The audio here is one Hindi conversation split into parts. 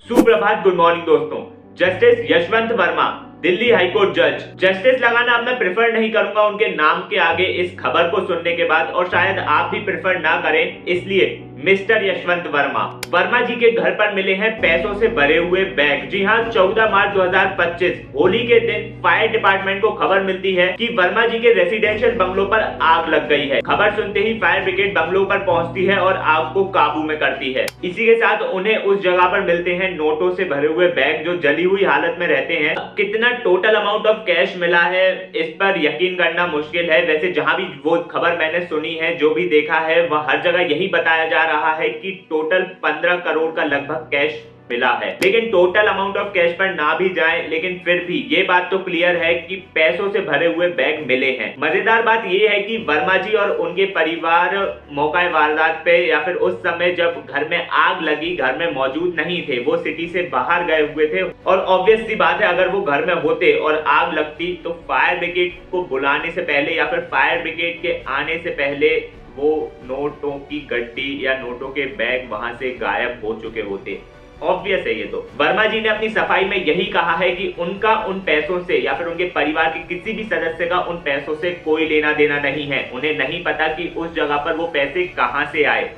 सुप्रभात, गुड मॉर्निंग दोस्तों। जस्टिस यशवंत वर्मा, दिल्ली हाईकोर्ट जज। जस्टिस लगाना अब मैं प्रेफर नहीं करूंगा उनके नाम के आगे इस खबर को सुनने के बाद, और शायद आप भी प्रेफर ना करें, इसलिए मिस्टर यशवंत वर्मा। वर्मा जी के घर पर मिले हैं पैसों से भरे हुए बैग। जी हाँ, 14 मार्च 2025 होली के दिन फायर डिपार्टमेंट को खबर मिलती है कि वर्मा जी के रेसिडेंशियल बंगलों पर आग लग गई है। खबर सुनते ही फायर ब्रिगेड बंगलों पर पहुंचती है और आग को काबू में करती है। इसी के साथ उन्हें उस जगह पर मिलते हैं नोटों से भरे हुए बैग जो जली हुई हालत में रहते हैं। कितना टोटल अमाउंट ऑफ कैश मिला है इस पर यकीन करना मुश्किल है। वैसे जहां भी वो खबर मैंने सुनी है, जो भी देखा है, वह हर जगह यही बताया जा रहा है कि टोटल 15 करोड़ का लगभग कैश मिला है। लेकिन टोटल अमाउंट ऑफ कैश पर ना भी जाए, लेकिन फिर भी ये बात तो क्लियर है कि पैसों से भरे हुए बैग मिले हैं। मजेदार बात ये है कि वर्मा जी और उनके परिवार मौका वारदात पे या फिर उस समय जब घर में आग लगी, घर में मौजूद नहीं थे। वो सिटी से बाहर गए हुए थे, और ऑब्वियस सी बात है, अगर वो घर में होते और आग लगती तो फायर ब्रिगेड को बुलाने से पहले या फिर फायर ब्रिगेड के आने से पहले वो नोटों की गड्डी या नोटों के बैग वहां से गायब हो चुके होते। ऑब्वियस है ये तो। वर्मा जी ने अपनी सफाई में यही कहा है कि उनका उन पैसों से या फिर उनके परिवार के किसी भी सदस्य का उन पैसों से कोई लेना देना नहीं है। उन्हें नहीं पता कि उस जगह पर वो पैसे कहां से आए।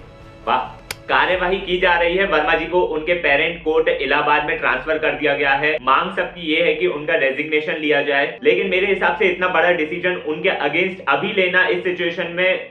वाह। कार्यवाही की जा रही है। वर्मा जी को उनके पेरेंट कोर्ट इलाहाबाद में ट्रांसफर कर दिया गया है। मांग सबकी ये है कि उनका रेजिग्नेशन लिया जाए, लेकिन मेरे हिसाब से इतना बड़ा डिसीजन उनके अगेंस्ट अभी लेना इस सिचुएशन में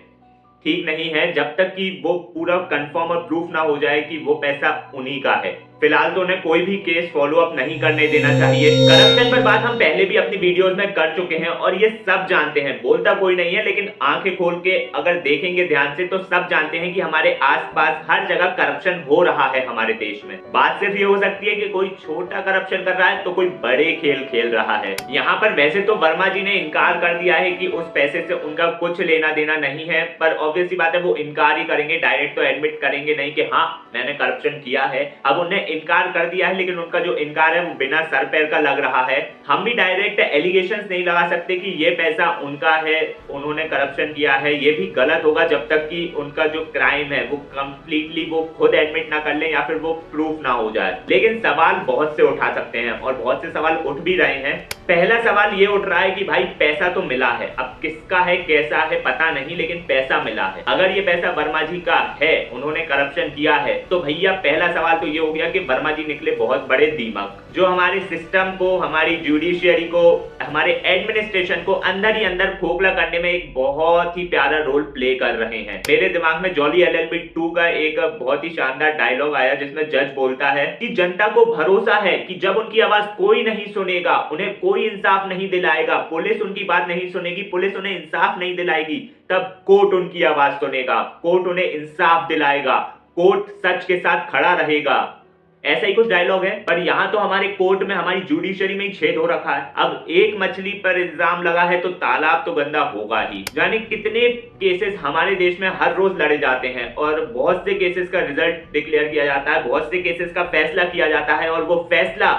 ठीक नहीं है, जब तक कि वो पूरा कंफर्म और प्रूफ ना हो जाए कि वो पैसा उन्हीं का है। फिलहाल तो उन्हें कोई भी केस फॉलो अप नहीं करने देना चाहिए। करप्शन पर बात हम पहले भी अपनी वीडियोस में कर चुके हैं और ये सब जानते हैं। बोलता कोई नहीं है, लेकिन आंखें खोल के अगर देखेंगे ध्यान से तो सब जानते हैं कि हमारे आसपास हर जगह करप्शन हो रहा है हमारे देश में। बात सिर्फ ये हो सकती है कि कोई छोटा करप्शन कर रहा है तो कोई बड़े खेल खेल रहा है। यहाँ पर वैसे तो वर्मा जी ने इनकार कर दिया है कि उस पैसे से उनका कुछ लेना देना नहीं है, पर ऑब्वियस सी बात है वो इनकार ही करेंगे, डायरेक्ट तो एडमिट करेंगे नहीं कि हाँ मैंने करप्शन किया है। अब उन्हें इनकार कर दिया है, लेकिन उनका जो इनकार है वो बिना सर पैर का लग रहा है। हम भी डायरेक्ट एलिगेशंस नहीं लगा सकते कि ये पैसा उनका है, उन्होंने करप्शन किया है। ये भी गलत होगा जब तक कि उनका जो क्राइम है वो कंप्लीटली वो खुद एडमिट ना कर ले या फिर वो प्रूफ ना हो जाए। लेकिन सवाल बहुत से उठा सकते हैं और बहुत से सवाल उठ भी रहे हैं। पहला सवाल ये उठ रहा है कि भाई पैसा तो मिला है, अब किसका है कैसा है पता नहीं, लेकिन पैसा मिला है। अगर ये पैसा वर्मा जी का है, उन्होंने करप्शन किया है, तो भैया पहला सवाल तो ये हो गया कि वर्मा जी निकले बहुत बड़े दीमक, जो हमारे सिस्टम को, हमारी जुडिशियरी को, हमारे एडमिनिस्ट्रेशन को अंदर ही अंदर खोखला करने में एक बहुत ही प्यारा रोल प्ले कर रहे हैं। मेरे दिमाग में जॉली एलएलबी 2 का एक बहुत ही शानदार डायलॉग आया जिसमें जज बोलता है कि जनता को भरोसा है कि जब उनकी आवाज कोई नहीं सुनेगा, उन्हें कोई इंसाफ नहीं दिलाएगा, पुलिस उनकी बात नहीं सुनेगी, पुलिस उन्हें इंसाफ नहीं दिलाएगी, तब कोर्ट उनकी आवाज सुनेगा, कोर्ट उन्हें इंसाफ दिलाएगा, कोर्ट सच के साथ खड़ा रहेगा। ऐसा ही कुछ डायलॉग है। पर यहाँ तो हमारे कोर्ट में, हमारी जुडिशरी में ही छेद हो रखा है। अब एक मछली पर इल्जाम लगा है तो तालाब तो गंदा होगा ही। यानी कितने केसेस हमारे देश में हर रोज लड़े जाते हैं और बहुत से केसेस का रिजल्ट डिक्लेयर किया जाता है, बहुत से केसेस का फैसला किया जाता है, और वो फैसला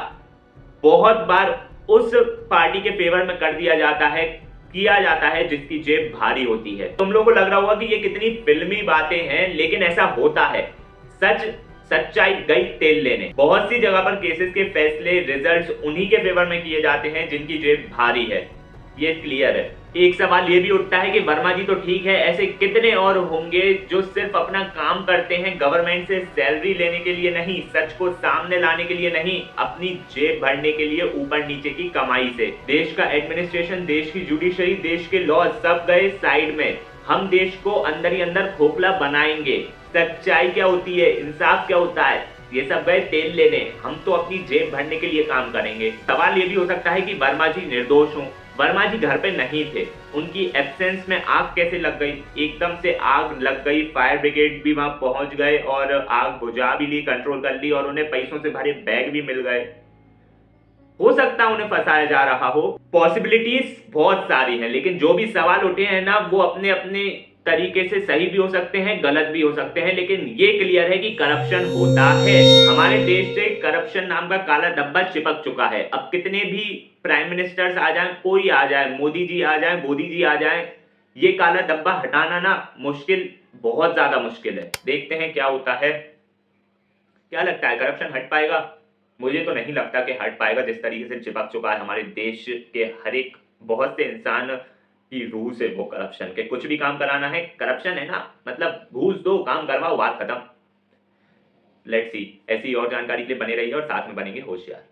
बहुत बार उस पार्टी के फेवर में कर दिया जाता है, किया जाता है जिसकी जेब भारी होती है। तुम लोगों को लग रहा होगा कि ये कितनी फिल्मी बातें हैं, लेकिन ऐसा होता है। सच्चाई गई तेल लेने। बहुत सी जगह पर केसेस के फैसले, रिजल्ट्स उन्हीं के फेवर में किए जाते हैं जिनकी जेब भारी है, ये क्लियर है। एक सवाल ये भी उठता है कि वर्मा जी तो ठीक है, ऐसे कितने और होंगे जो सिर्फ अपना काम करते हैं गवर्नमेंट से सैलरी लेने के लिए नहीं, सच को सामने लाने के लिए नहीं, अपनी जेब भरने के लिए ऊपर नीचे की कमाई से। देश का एडमिनिस्ट्रेशन, देश की जुडिशरी, देश के लॉ सब गए साइड में। हम देश को अंदर ही अंदर खोखला बनाएंगे। सच्चाई क्या होती है, इंसाफ क्या होता है, ये सब गए तेल लेने। हम तो अपनी जेब भरने के लिए काम करेंगे। सवाल ये भी हो सकता है कि वर्मा जी निर्दोष हों। वर्मा जी घर पे नहीं थे, उनकी एब्सेंस में आग कैसे लग गई? एकदम से आग लग गई, फायर ब्रिगेड भी वहां पहुंच गए और आग बुझा भी ली, कंट्रोल कर ली, और उन्हें पैसों से भरे बैग भी मिल गए। हो सकता है उन्हें फंसाया जा रहा हो। पॉसिबिलिटीज बहुत सारी हैं, लेकिन जो भी सवाल उठे हैं ना, वो अपने अपने तरीके से सही भी हो सकते हैं, गलत भी हो सकते हैं, लेकिन ये क्लियर है कि करप्शन होता है। हमारे देश से करप्शन नाम का काला डब्बा चिपक चुका है। अब कितने भी प्राइम मिनिस्टर्स आ जाएं, कोई आ जाए, मोदी जी आ जाएं, मोदी जी आ जाएं, ये काला डब्बा हटाना ना मुश्किल, बहुत ज्यादा मुश्किल है। देखते हैं क्या होता है। क्या लगता है, करप्शन हट पाएगा? मुझे तो नहीं लगता कि हट पाएगा, जिस तरीके से चिपक चुका है हमारे देश के हर एक बहुत से इंसान की रूह से वो करप्शन के। कुछ भी काम कराना है, करप्शन है ना, मतलब घूस दो, काम करवाओ, बात खत्म। लेट्स सी, ऐसी और जानकारी के लिए बने रहिए और साथ में बनेंगे होशियार।